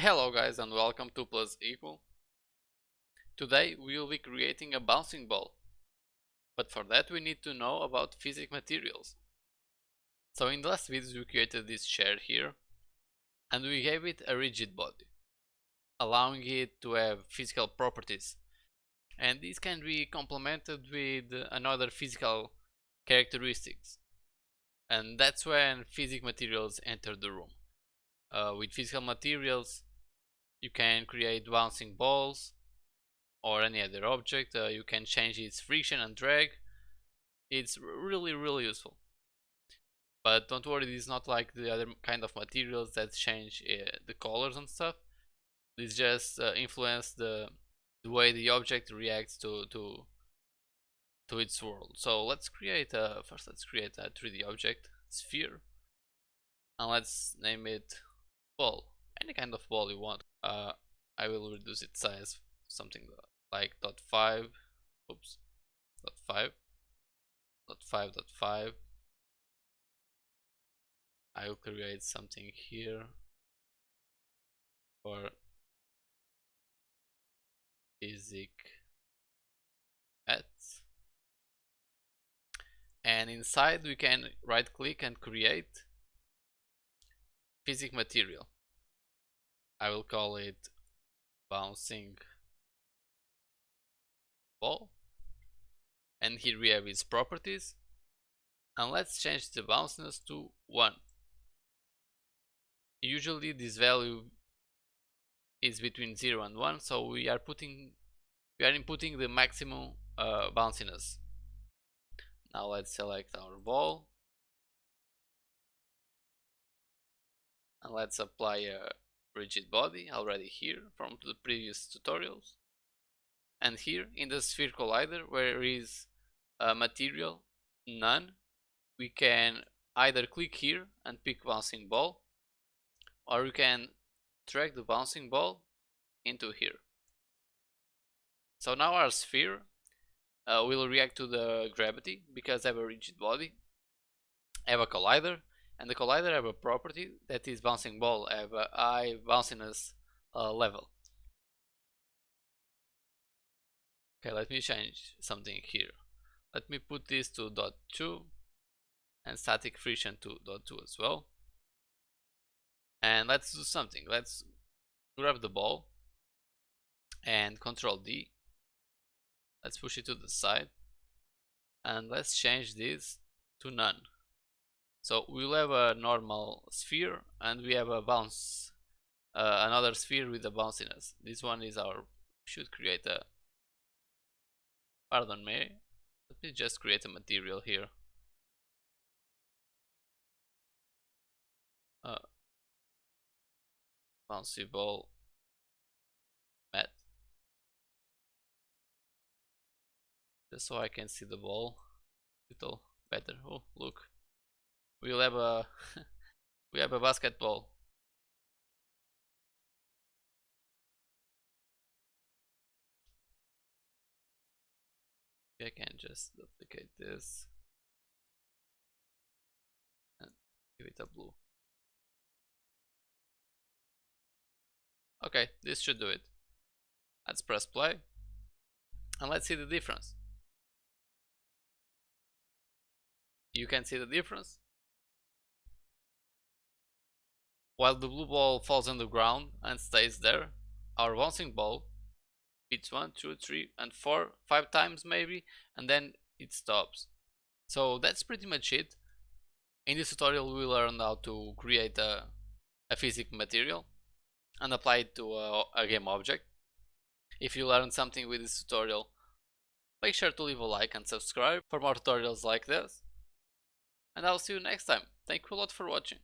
Hello guys and welcome to Plus Equal. Today we will be creating a bouncing ball, but for that we need to know about Physic Materials. So in the last videos we created this chair here and we gave it a rigid body, allowing it to have physical properties, and these can be complemented with another physical characteristics, and that's when Physic Materials enter the room. With physical materials you can create bouncing balls or any other object. You can change its friction and drag. It's really useful. But don't worry, this is not like the other kind of materials that change the colors and stuff. This just influence the way the object reacts to its world. So let's create first let's create a 3D object, sphere, and let's name it ball. Any kind of ball you want. I will reduce its size something like .5, oops, .5, .5. I will create something here for Physic at, and inside we can right click and create Physic material. I will call it bouncing ball, and here we have its properties, and let's change the bounciness to 1. Usually this value is between 0 and 1, so we are inputting the maximum bounciness. Now let's select our ball and let's apply a rigid body already here from the previous tutorials. And here in the sphere collider, where is material none, we can either click here and pick bouncing ball, or we can drag the bouncing ball into here. So now our sphere will react to the gravity because I have a rigid body, I have a collider, and the collider have a property that is bouncing ball have a high bounciness level. Okay, let me change something here. Let me put this to .2 and static friction to .2 as well. And let's do something. Let's grab the ball and Control D. Let's push it to the side and let's change this to none. So we'll have a normal sphere and we have a bounce, another sphere with a bounciness. This one is our, should create a, pardon me, let me just create a material here. Bouncy ball mat, just so I can see the ball a little better. Oh, look, we'll have a we have a basketball. I can just duplicate this and give it a blue. Okay, this should do it. Let's press play and let's see the difference. You can see the difference. While the blue ball falls on the ground and stays there, our bouncing ball beats 1, 2, 3 and 4, 5 times maybe, and then it stops. So that's pretty much it. In this tutorial we learned how to create a physic material and apply it to a game object. If you learned something with this tutorial, make sure to leave a like and subscribe for more tutorials like this. And I'll see you next time. Thank you a lot for watching.